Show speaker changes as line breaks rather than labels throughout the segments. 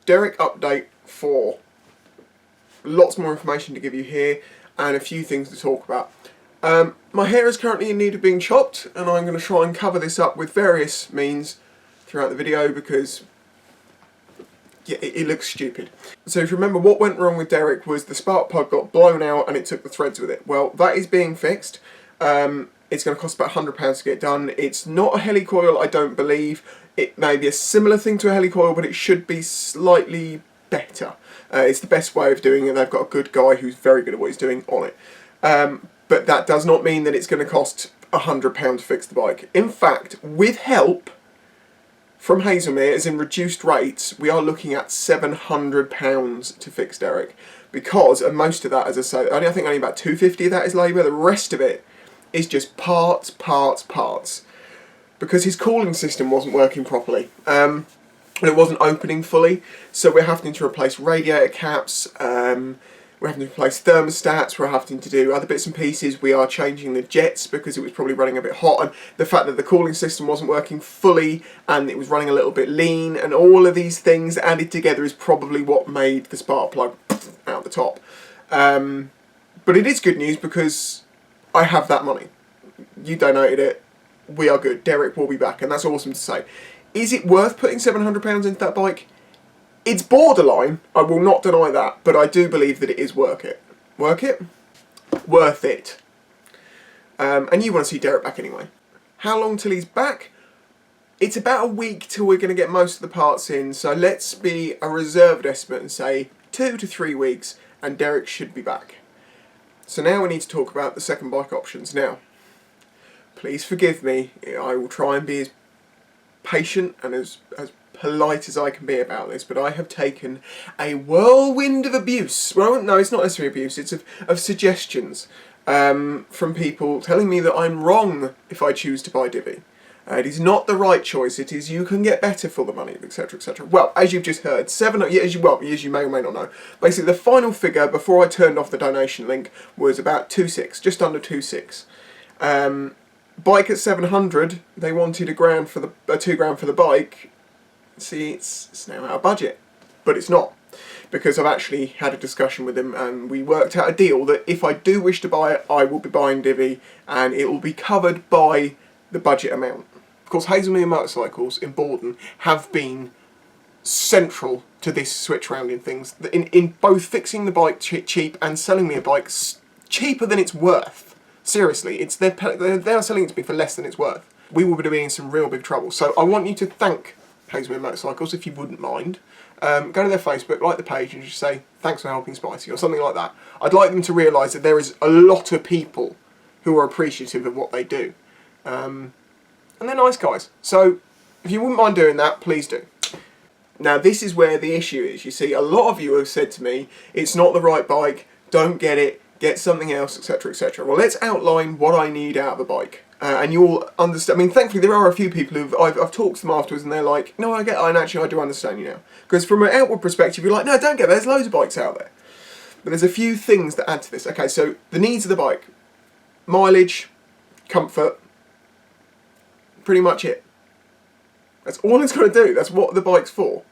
Derek update 4. Lots more information to give you here and a few things to talk about. My hair is currently in need of being chopped, and I'm going to try and cover this up with various means throughout the video because yeah, it looks stupid. So if you remember, what went wrong with Derek was the spark plug got blown out and it took the threads with it. Well, that is being fixed. It's going to cost about £100 to get done. It's not a helicoil, I don't believe. It may be a similar thing to a helicoil, but it should be slightly better. It's the best way of doing it. They've got a good guy who's very good at what he's doing on it. But that does not mean that it's going to cost £100 to fix the bike. In fact, with help from Hazelmere, as in reduced rates, we are looking at £700 to fix Derek. Because, and most of that, as I say, I think only about £250 of that is labour. The rest of it is just parts. Because his cooling system wasn't working properly. And it wasn't opening fully. So we're having to replace radiator caps. We're having to replace thermostats, we're having to do other bits and pieces. We are changing the jets because it was probably running a bit hot, and the fact that the cooling system wasn't working fully and it was running a little bit lean, and all of these things added together is probably what made the spark plug out the top. But it is good news because I have that money. You donated it, we are good. Derek will be back, and that's awesome to say. Is it worth putting £700 into that bike? It's borderline, I will not deny that, but I do believe that it is worth it. Worth it? Worth it. And you want to see Derek back anyway. How long till he's back? It's about a week till we're going to get most of the parts in, so let's be a reserved estimate and say 2 to 3 weeks, and Derek should be back. So now we need to talk about the second bike options. Now, please forgive me, I will try and be as patient and as polite as I can be about this, but I have taken a whirlwind of abuse. Well, no, it's not necessarily abuse, it's of suggestions from people telling me that I'm wrong if I choose to buy Divi. It is not the right choice, it is you can get better for the money, etc, etc. Well, as you've just heard, as you may or may not know, basically the final figure before I turned off the donation link was about 2.6, just under 2.6. Bike at 700, they wanted £1,000 for the £2,000 for the bike. See, it's now out of budget, but it's not, because I've actually had a discussion with him and we worked out a deal that if I do wish to buy it, I will be buying Divi and it will be covered by the budget amount. Of course, Hazelmere Motorcycles in Borden have been central to this switch round in things, in both fixing the bike cheap and selling me a bike cheaper than it's worth. Seriously, they are selling it to me for less than it's worth. We will be doing in some real big trouble, so I want you to thank Hazelmere Motorcycles, if you wouldn't mind. Go to their Facebook, like the page, and just say, thanks for helping Spicy, or something like that. I'd like them to realise that there is a lot of people who are appreciative of what they do. And they're nice guys. So, if you wouldn't mind doing that, please do. Now, this is where the issue is. You see, a lot of you have said to me, it's not the right bike, don't get it, get something else, etc, etc. Well, let's outline what I need out of a bike. And you'll understand. I mean, thankfully there are a few people who I've talked to them afterwards and they're like, no, I get it, and actually I do understand you now. Because from an outward perspective, you're like, no, don't get it, there's loads of bikes out there. But there's a few things that add to this. Okay, so the needs of the bike. Mileage, comfort, pretty much it. That's all it's going to do, that's what the bike's for.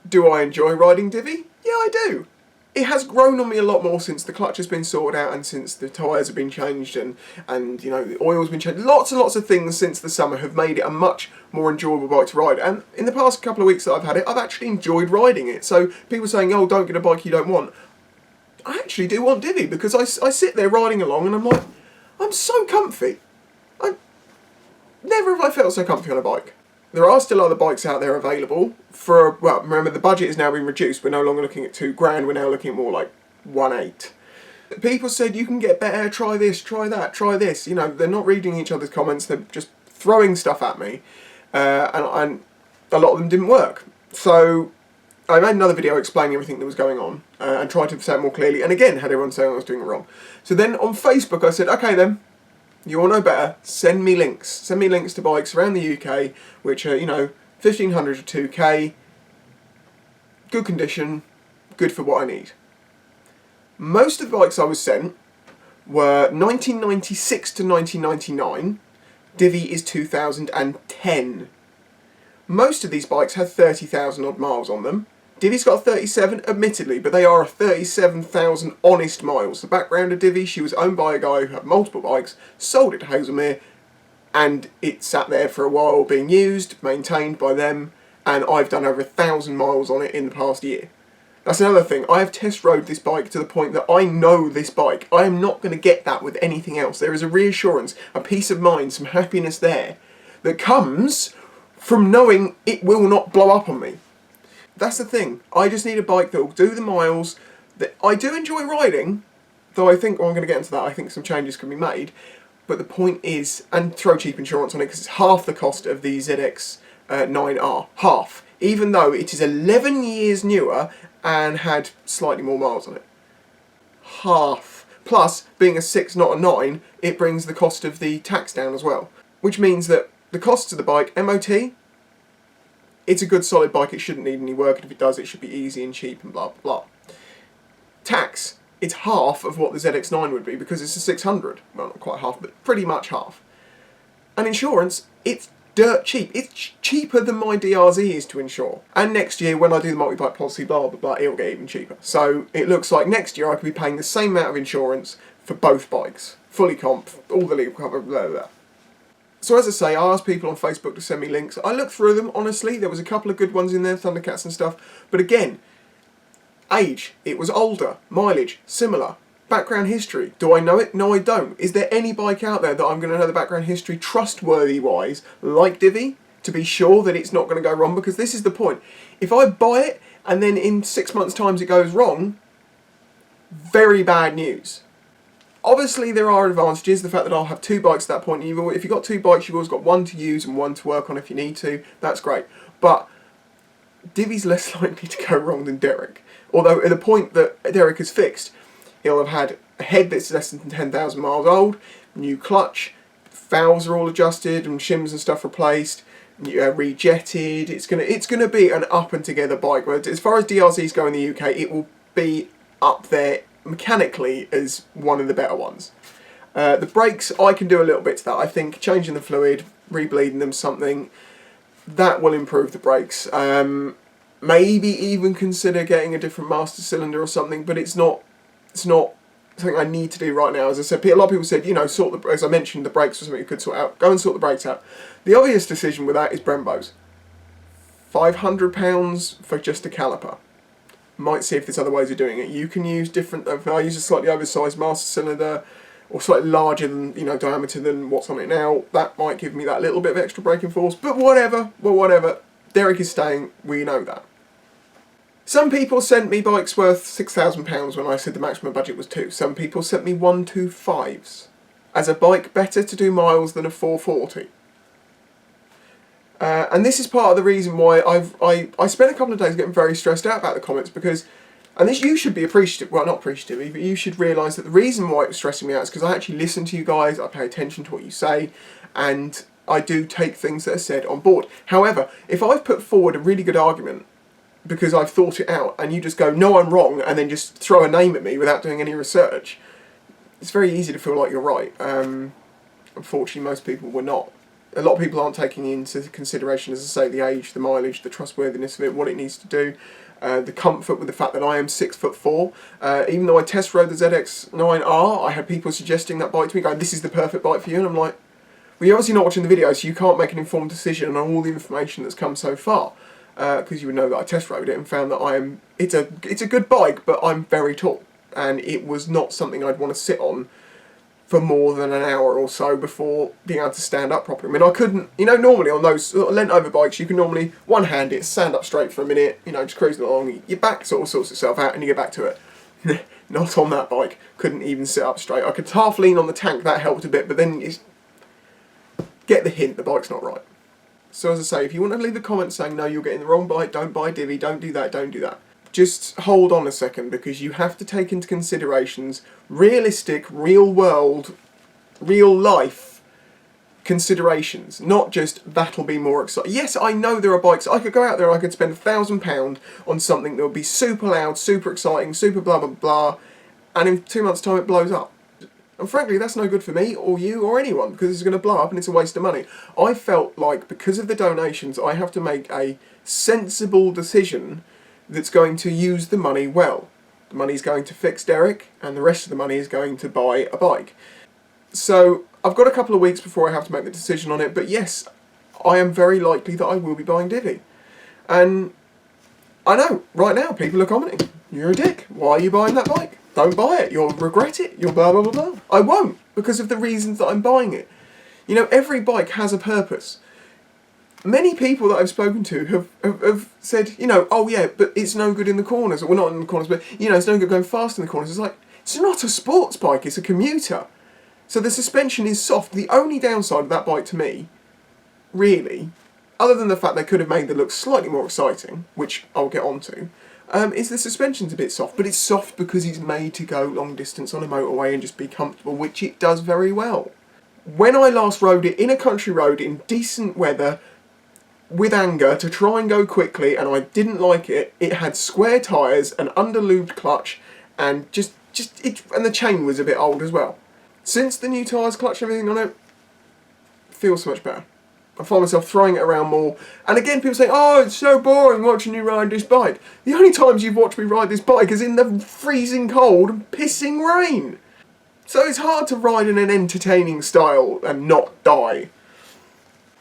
Do I enjoy riding Divi? Yeah, I do. It has grown on me a lot more since the clutch has been sorted out and since the tyres have been changed and you know, the oil's been changed. Lots and lots of things since the summer have made it a much more enjoyable bike to ride. And in the past couple of weeks that I've had it, I've actually enjoyed riding it. So people saying, oh, don't get a bike you don't want. I actually do want Divi because I sit there riding along and I'm like, I'm so comfy. Never have I felt so comfy on a bike. There are still other bikes out there available for, well, remember the budget has now been reduced. We're no longer looking at £2,000, we're now looking at more like 1.8. People said you can get better, try this, try that, try this. You know, they're not reading each other's comments, they're just throwing stuff at me. And a lot of them didn't work. So I made another video explaining everything that was going on and tried to say it more clearly. And again, had everyone saying I was doing it wrong. So then on Facebook I said, okay then, you all know better, send me links. Send me links to bikes around the UK, which are, you know, 1,500 to 2k, good condition, good for what I need. Most of the bikes I was sent were 1996 to 1999, Divi is 2010. Most of these bikes had 30,000 odd miles on them. Divi's got a 37, admittedly, but they are a 37,000 honest miles. The background of Divi, she was owned by a guy who had multiple bikes, sold it to Hazelmere, and it sat there for a while being used, maintained by them, and I've done over 1,000 miles on it in the past year. That's another thing. I have test rode this bike to the point that I know this bike. I am not going to get that with anything else. There is a reassurance, a peace of mind, some happiness there that comes from knowing it will not blow up on me. That's the thing. I just need a bike that will do the miles. That I do enjoy riding, though I think, well, I'm going to get into that, I think some changes can be made. But the point is, and throw cheap insurance on it because it's half the cost of the ZX9R. Half. Even though it is 11 years newer and had slightly more miles on it. Half. Plus, being a 6 not a 9, it brings the cost of the tax down as well. Which means that the costs of the bike, MOT, it's a good solid bike, it shouldn't need any work, and if it does it should be easy and cheap and blah blah blah. Tax, it's half of what the ZX9 would be because it's a 600. Well, not quite half, but pretty much half. And insurance, it's dirt cheap. It's cheaper than my DRZ is to insure. And next year, when I do the multi-bike policy, blah, blah, blah, it'll get even cheaper. So it looks like next year I could be paying the same amount of insurance for both bikes. Fully comp, all the legal cover, blah, blah. So as I say, I asked people on Facebook to send me links. I looked through them, honestly. There was a couple of good ones in there, Thundercats and stuff. But again, age, it was older. Mileage, similar. Background history, do I know it? No, I don't. Is there any bike out there that I'm going to know the background history trustworthy-wise, like Divi, to be sure that it's not going to go wrong? Because this is the point. If I buy it, and then in 6 months' time it goes wrong, very bad news. Obviously, there are advantages. The fact that I'll have two bikes at that point. If you've got two bikes, you've always got one to use and one to work on if you need to. That's great. But Divi's less likely to go wrong than Derek. Although, at the point that Derek is fixed, he'll have had a head that's less than 10,000 miles old, new clutch, valves are all adjusted and shims and stuff replaced, rejetted. It's gonna be an up and together bike. As far as DRZs go in the UK, it will be up there mechanically as one of the better ones. The brakes, I can do a little bit to that. I think changing the fluid, rebleeding them something, that will improve the brakes. Maybe even consider getting a different master cylinder or something, but it's not something I need to do right now. As I said, a lot of people said, as I mentioned, the brakes was something you could sort out. Go and sort the brakes out. The obvious decision with that is Brembo's. £500 for just a caliper. Might see if there's other ways of doing it. You can use different, if I use a slightly oversized master cylinder, or slightly larger than, diameter than what's on it now, that might give me that little bit of extra braking force, but whatever. Derek is staying, we know that. Some people sent me bikes worth £6,000 when I said the maximum budget was 2. Some people sent me 125s as a bike better to do miles than a 440. And this is part of the reason why I spent a couple of days getting very stressed out about the comments because, and this you should be appreciative, well not appreciative, but you should realise that the reason why it was stressing me out is because I actually listen to you guys, I pay attention to what you say, and I do take things that are said on board. However, if I've put forward a really good argument because I've thought it out, and you just go, no, I'm wrong, and then just throw a name at me without doing any research, it's very easy to feel like you're right. Unfortunately, most people were not. A lot of people aren't taking into consideration, as I say, the age, the mileage, the trustworthiness of it, what it needs to do, the comfort with the fact that I am 6'4". Even though I test rode the ZX9R, I had people suggesting that bike to me, going, this is the perfect bike for you, and I'm like, well, you're obviously not watching the video, so you can't make an informed decision on all the information that's come so far. Because you would know that I test rode it and found that it's a good bike, but I'm very tall, and it was not something I'd want to sit on for more than an hour or so before being able to stand up properly. I mean, I couldn't, normally on those lent over bikes, you can normally one-hand it, stand up straight for a minute, just cruising along, your back sort of sorts itself out and you get back to it. Not on that bike, couldn't even sit up straight. I could half lean on the tank, that helped a bit, but then you get the hint, the bike's not right. So as I say, if you want to leave a comment saying, no, you're getting the wrong bike, don't buy Divi, don't do that. Just hold on a second, because you have to take into considerations realistic, real world, real life considerations, not just that'll be more exciting. Yes, I know there are bikes, I could go out there and I could spend £1,000 on something that would be super loud, super exciting, super blah blah blah, and in 2 months' time it blows up. And frankly, that's no good for me, or you, or anyone, because it's going to blow up and it's a waste of money. I felt like, because of the donations, I have to make a sensible decision that's going to use the money well. The money's going to fix Derek, and the rest of the money is going to buy a bike. So I've got a couple of weeks before I have to make the decision on it, but yes, I am very likely that I will be buying Divi. And I know, right now, people are commenting, you're a dick, why are you buying that bike? Don't buy it, you'll regret it, you'll blah blah blah blah. I won't, because of the reasons that I'm buying it. You know, every bike has a purpose. Many people that I've spoken to have said, you know, oh yeah, but it's no good in the corners, or well, not in the corners, but, you know, it's no good going fast in the corners. It's like, it's not a sports bike, it's a commuter. So the suspension is soft. The only downside of that bike to me, really, other than the fact they could have made the look slightly more exciting, which I'll get onto, is the suspension's a bit soft. But it's soft because it's made to go long distance on a motorway and just be comfortable, which it does very well. When I last rode it in a country road in decent weather, with anger, to try and go quickly, and I didn't like it, it had square tyres, an under-lubed clutch, and and the chain was a bit old as well. Since the new tyres, clutch and everything on it, feels so much better. I find myself throwing it around more. And again, people say, oh, it's so boring watching you ride this bike. The only times you've watched me ride this bike is in the freezing cold and pissing rain. So it's hard to ride in an entertaining style and not die.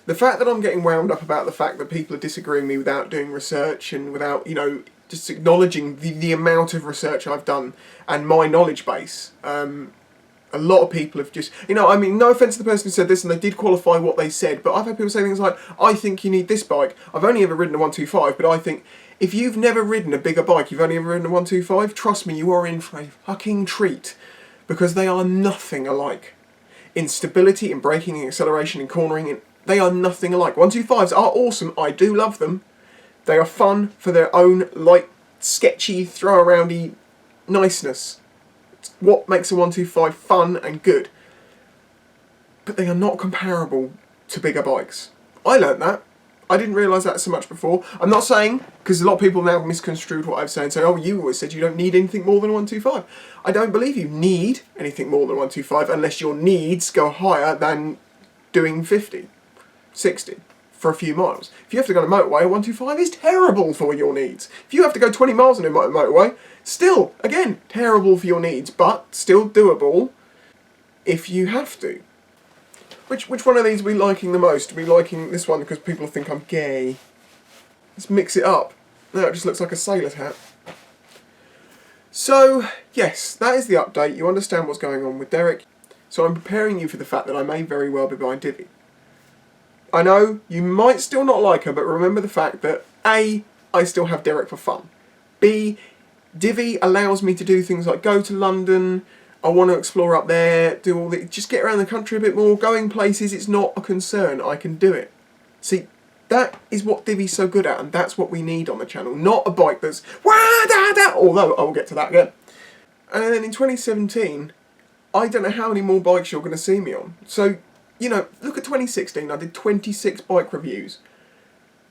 The fact that I'm getting wound up about the fact that people are disagreeing with me without doing research and without, you know, just acknowledging the amount of research I've done and my knowledge base, a lot of people have just, you know, I mean, no offence to the person who said this, and they did qualify what they said, but I've had people say things like, I think you need this bike. I've only ever ridden a 125, but I think if you've never ridden a bigger bike, you've only ever ridden a 125, trust me, you are in for a fucking treat, because they are nothing alike. In stability, in braking, in acceleration, in cornering, they are nothing alike. 125s are awesome, I do love them. They are fun for their own light, sketchy, throw-aroundy niceness. What makes a 125 fun and good. But they are not comparable to bigger bikes. I learnt that. I didn't realise that so much before. I'm not saying, because a lot of people now misconstrued what I've said and say, oh, you always said you don't need anything more than a 125. I don't believe you need anything more than a 125 unless your needs go higher than doing 50, 60 for a few miles. If you have to go on a motorway, a 125 is terrible for your needs. If you have to go 20 miles on a motorway, still, again, terrible for your needs, but still doable if you have to. Which one of these are we liking the most? Are we liking this one because people think I'm gay? Let's mix it up. No, it just looks like a sailor's hat. So, yes, that is the update. You understand what's going on with Derek. So I'm preparing you for the fact that I may very well be buying Divi. I know, you might still not like her, but remember the fact that A, I still have Derek for fun. B, Divi allows me to do things like go to London, I want to explore up there, do all the, just get around the country a bit more, going places, it's not a concern, I can do it. See, that is what Divi's so good at, and that's what we need on the channel, not a bike that's wah da da, although I will get to that again. And then in 2017, I don't know how many more bikes you're going to see me on. So, you know, look at 2016, I did 26 bike reviews.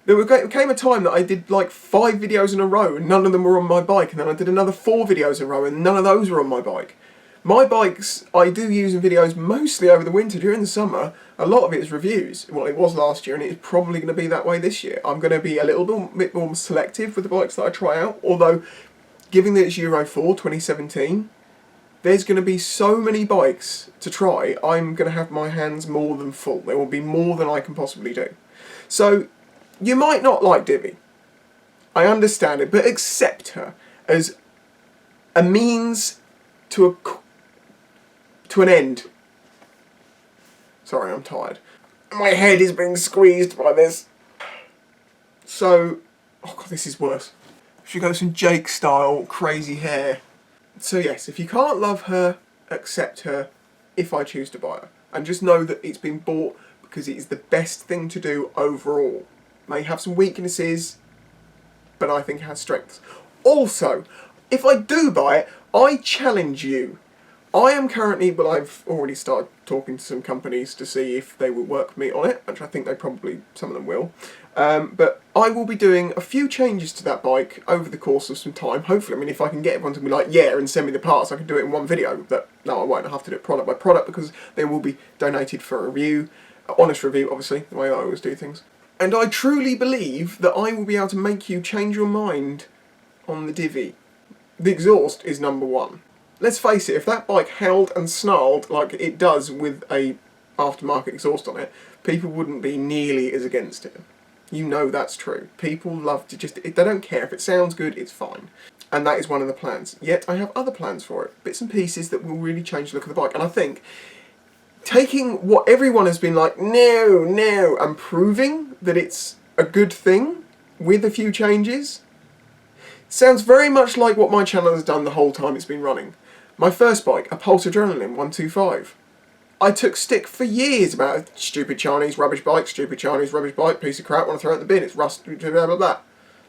There came a time that I did like 5 videos in a row and none of them were on my bike, and then I did another 4 videos in a row and none of those were on my bike. My bikes I do use in videos mostly over the winter. During the summer, a lot of it is reviews. Well, it was last year and it's probably going to be that way this year. I'm going to be a little bit more selective with the bikes that I try out, although given that it's Euro 4 2017, there's going to be so many bikes to try, I'm going to have my hands more than full. There will be more than I can possibly do. So, you might not like Divi. I understand it, but accept her as a means to an end. Sorry, I'm tired. My head is being squeezed by this. So, oh god, this is worse. She goes some Jake style, crazy hair. So yes, if you can't love her, accept her if I choose to buy her. And just know that it's been bought because it is the best thing to do overall. May have some weaknesses, but I think it has strengths. Also, if I do buy it, I challenge you. I am currently, well, I've already started talking to some companies to see if they will work with me on it, which I think they probably, some of them will. But I will be doing a few changes to that bike over the course of some time. Hopefully, I mean, if I can get everyone to be like, yeah, and send me the parts, I can do it in one video. But no, I won't. I have to do it product by product because they will be donated for a review. Honest review, obviously, the way I always do things. And I truly believe that I will be able to make you change your mind on the divvy. The exhaust is number one. Let's face it, if that bike howled and snarled like it does with a aftermarket exhaust on it, people wouldn't be nearly as against it. You know that's true. People love to they don't care. If it sounds good, it's fine. And that is one of the plans. Yet I have other plans for it. Bits and pieces that will really change the look of the bike. And I think taking what everyone has been like, no, no, and proving that it's a good thing with a few changes, sounds very much like what my channel has done the whole time it's been running. My first bike, a Pulse Adrenaline 125. I took stick for years about a stupid Chinese rubbish bike, piece of crap, want to throw it in the bin, it's rust, blah blah blah.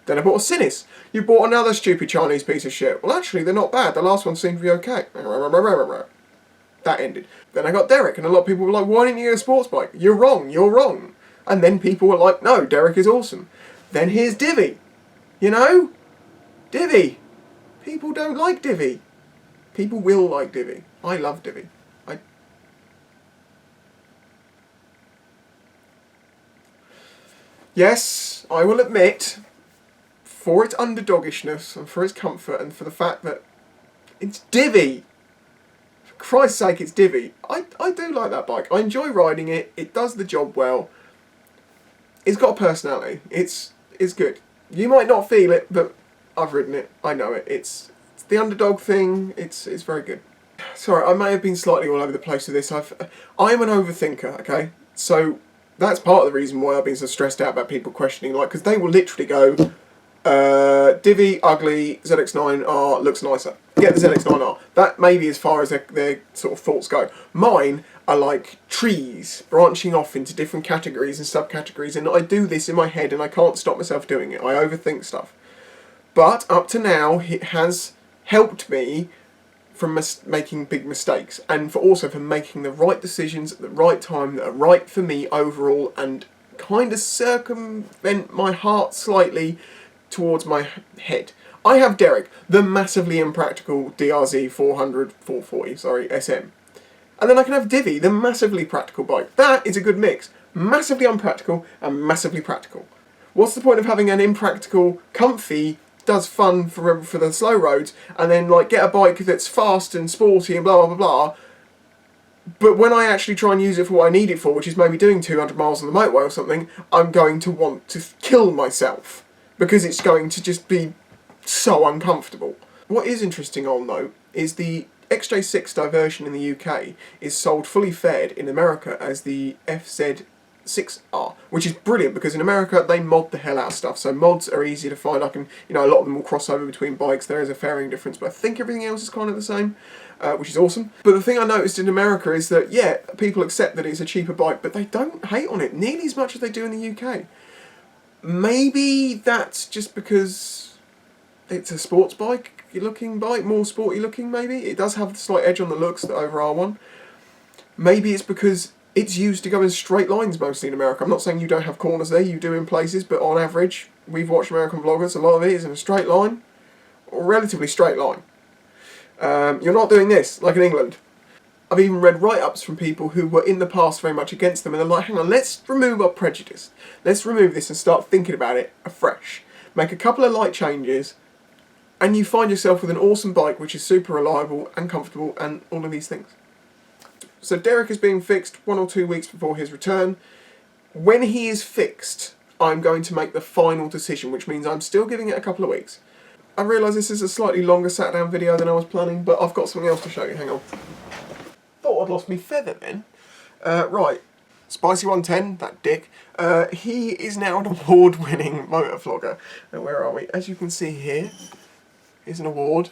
Then I bought a Sinis. You bought another stupid Chinese piece of shit. Well actually they're not bad, the last one seemed to be okay. That ended. Then I got Derek, and a lot of people were like, why didn't you get a sports bike? You're wrong, you're wrong. And then people were like, no, Derek is awesome. Then here's Divvy. You know? Divvy. People don't like Divvy. People will like Divvy. I love Divvy. Yes, I will admit, for its underdoggishness and for its comfort and for the fact that it's Divvy. For Christ's sake, it's Divvy. I do like that bike. I enjoy riding it. It does the job well. It's got a personality. It's good. You might not feel it, but I've ridden it. I know it. It's the underdog thing. It's very good. Sorry, I may have been slightly all over the place with this. I'm an overthinker, okay? So that's part of the reason why I've been so stressed out about people questioning, like, because they will literally go, Divvy, ugly, ZX9R looks nicer. Get the ZX9R. That may be as far as their sort of thoughts go. Mine are like trees branching off into different categories and subcategories, and I do this in my head and I can't stop myself doing it. I overthink stuff. But up to now, it has helped me from making big mistakes, and also for making the right decisions at the right time that are right for me overall, and kind of circumvent my heart slightly towards my head. I have Derek, the massively impractical DRZ400 SM. And then I can have Divvy, the massively practical bike. That is a good mix. Massively unpractical and massively practical. What's the point of having an impractical, comfy, does fun for the slow roads, and then like get a bike that's fast and sporty and blah blah blah blah, but when I actually try and use it for what I need it for, which is maybe doing 200 miles on the motorway or something, I'm going to want to kill myself because it's going to just be so uncomfortable. What is interesting on note is the XJ6 diversion in the UK is sold fully fed in America as the FZ6R, which is brilliant because in America they mod the hell out of stuff, so mods are easy to find. A lot of them will cross over between bikes. There is a varying difference, but I think everything else is kind of the same, which is awesome. But the thing I noticed in America is that, yeah, people accept that it's a cheaper bike, but they don't hate on it nearly as much as they do in the UK. Maybe that's just because it's a sports bike looking bike, more sporty looking maybe. It does have the slight edge on the looks that over R1. Maybe it's because it's used to go in straight lines mostly in America. I'm not saying you don't have corners there, you do in places, but on average, we've watched American vloggers, a lot of it is in a straight line, or relatively straight line. You're not doing this, like in England. I've even read write-ups from people who were in the past very much against them, and they're like, hang on, let's remove our prejudice. Let's remove this and start thinking about it afresh. Make a couple of light changes, and you find yourself with an awesome bike which is super reliable and comfortable and all of these things. So Derek is being fixed 1 or 2 weeks before his return. When he is fixed, I'm going to make the final decision, which means I'm still giving it a couple of weeks. I realise this is a slightly longer sat down video than I was planning, but I've got something else to show you, hang on. Thought I'd lost me feather then. Right, Spicy110, that dick, he is now an award-winning motor vlogger. Now where are we? As you can see here, is an award.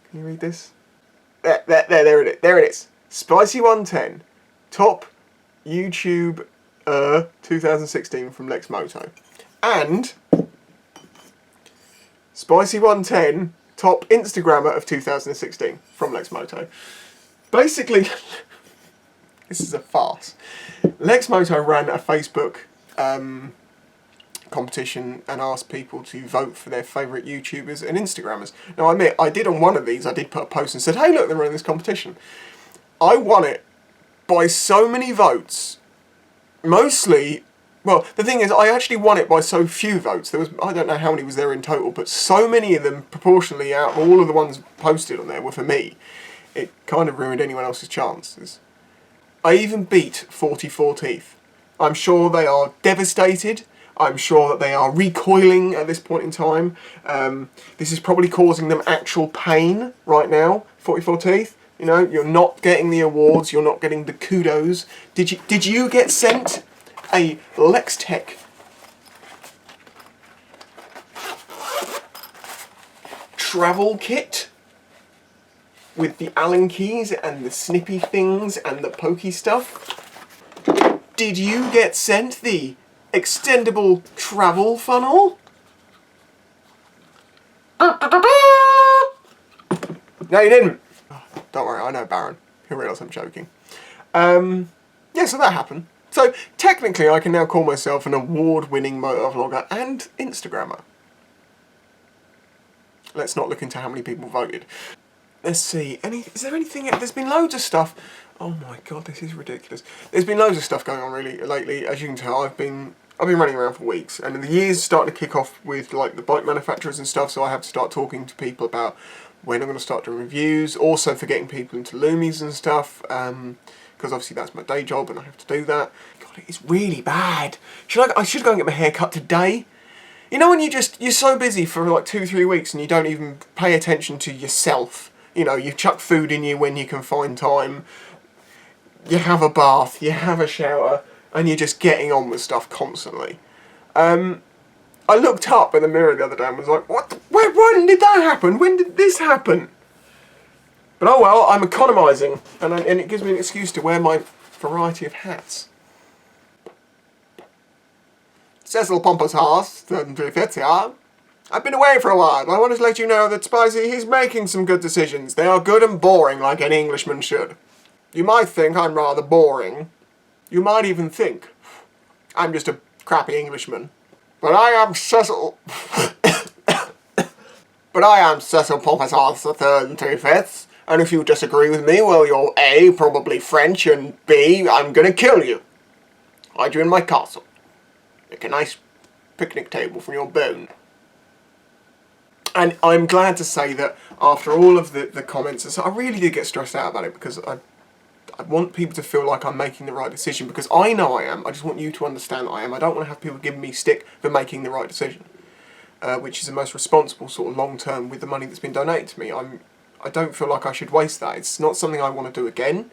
Can you read this? There it is. Spicy110, top YouTube 2016 from Lexmoto. And Spicy110, top Instagrammer of 2016 from Lexmoto. Basically, this is a farce. Lexmoto ran a Facebook competition and asked people to vote for their favourite YouTubers and Instagrammers. Now I admit, I did on one of these, I did put a post and said, hey look, they're running this competition. I won it by so many votes, mostly Well, the thing is, I actually won it by so few votes. There was, I don't know how many was there in total, but so many of them, proportionally out of all of the ones posted on there, were for me. It kind of ruined anyone else's chances. I even beat 44 Teeth. I'm sure they are devastated. I'm sure that they are recoiling at this point in time. This is probably causing them actual pain right now, 44 Teeth. You know, you're not getting the awards, you're not getting the kudos. Did you get sent a Lextek travel kit with the Allen keys and the snippy things and the pokey stuff? Did you get sent the extendable travel funnel? No, you didn't. Oh, don't worry, I know Baron. He'll realise I'm joking. Yeah, so that happened. So technically I can now call myself an award-winning motovlogger and Instagrammer. Let's not look into how many people voted. Let's see, is there anything, there's been loads of stuff. Oh my god, this is ridiculous. There's been loads of stuff going on really lately. As you can tell, I've been running around for weeks, and the year's starting to kick off with like the bike manufacturers and stuff, so I have to start talking to people about when I'm going to start doing reviews, also for getting people into Loomies and stuff, because obviously that's my day job and I have to do that. God, it is really bad. I should go and get my hair cut today. You know when you're so busy for like 2-3 weeks and you don't even pay attention to yourself. You know, you chuck food in you when you can find time, you have a bath, you have a shower, and you're just getting on with stuff constantly. I looked up in the mirror the other day and was like, when did that happen? When did this happen? But oh well, I'm economising, and it gives me an excuse to wear my variety of hats. Cecil Pompous Horse, 3/5, yeah? I've been away for a while, but I wanted to let you know that Spicy, he's making some good decisions. They are good and boring, like any Englishman should. You might think I'm rather boring. You might even think I'm just a crappy Englishman. But I am Cecil... But I am Cecil Pompous Horse, 3/5. And if you disagree with me, well, you're A, probably French, and B, I'm gonna kill you. Hide you in my castle. Make a nice picnic table from your bone. And I'm glad to say that after all of the comments, I really did get stressed out about it, because I want people to feel like I'm making the right decision, because I know I am. I just want you to understand that I am. I don't want to have people giving me stick for making the right decision, which is the most responsible sort of long-term with the money that's been donated to me. I don't feel like I should waste that. It's not something I want to do again,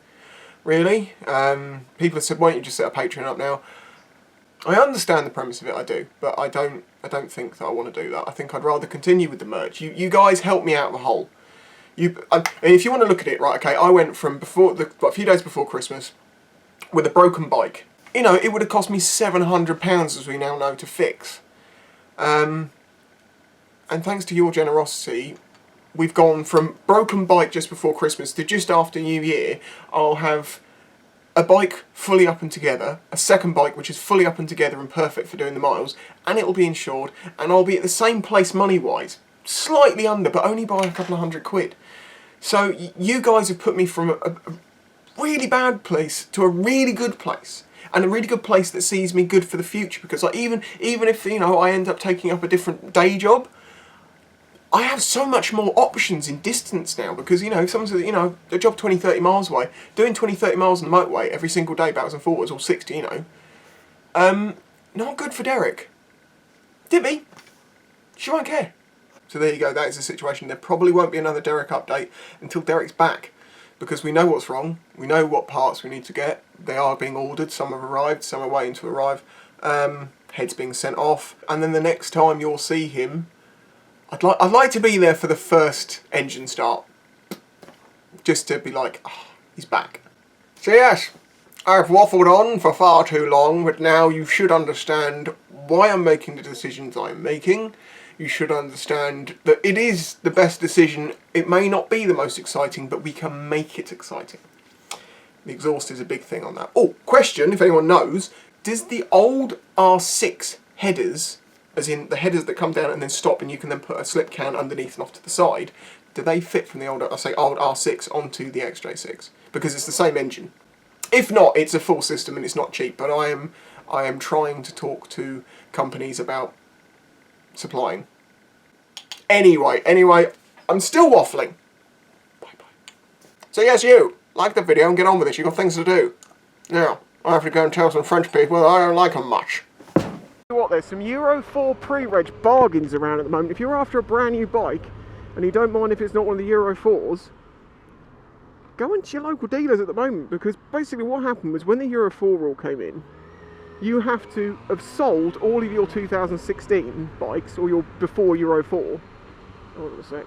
really. People have said, why don't you just set a Patreon up now? I understand the premise of it, I do, but I don't think that I want to do that. I think I'd rather continue with the merch. You guys help me out of the hole. And if you want to look at it, right, okay, I went from a few days before Christmas with a broken bike. You know, it would have cost me £700, as we now know, to fix. And thanks to your generosity, we've gone from broken bike just before Christmas to just after New Year. I'll have a bike fully up and together, a second bike which is fully up and together and perfect for doing the miles, and it'll be insured, and I'll be at the same place money-wise. Slightly under, but only by a couple of £100. So you guys have put me from a really bad place to a really good place, and a really good place that sees me good for the future, because like, even if, you know, I end up taking up a different day job, I have so much more options in distance now, because, you know, if someone's, you know, a job 20-30 miles away, doing 20-30 miles on the motorway every single day, backwards and forwards, or 60, you know, not good for Derek. Dibby, she won't care. So there you go, that is the situation. There probably won't be another Derek update until Derek's back, because we know what's wrong, we know what parts we need to get. They are being ordered, some have arrived, some are waiting to arrive, heads being sent off, and then the next time you'll see him, I'd like to be there for the first engine start, just to be like, oh, he's back. So yes, I've waffled on for far too long, but now you should understand why I'm making the decisions I'm making. You should understand that it is the best decision. It may not be the most exciting, but we can make it exciting. The exhaust is a big thing on that. Oh, question, if anyone knows, does the old R6 headers, as in the headers that come down and then stop and you can then put a slip can underneath and off to the side, do they fit from the old, I say old R6 onto the XJ6? Because it's the same engine. If not, it's a full system and it's not cheap, but I am trying to talk to companies about supplying. Anyway, I'm still waffling. Bye-bye. So yes, you, like the video and get on with it. You've got things to do. Now, I have to go and tell some French people that I don't like them much. What, there's some Euro 4 pre-reg bargains around at the moment. If you're after a brand new bike, and you don't mind if it's not one of the Euro 4s, go into your local dealers at the moment, because basically what happened was when the Euro 4 rule came in, you have to have sold all of your 2016 bikes, or your before Euro 4. Hold on a sec.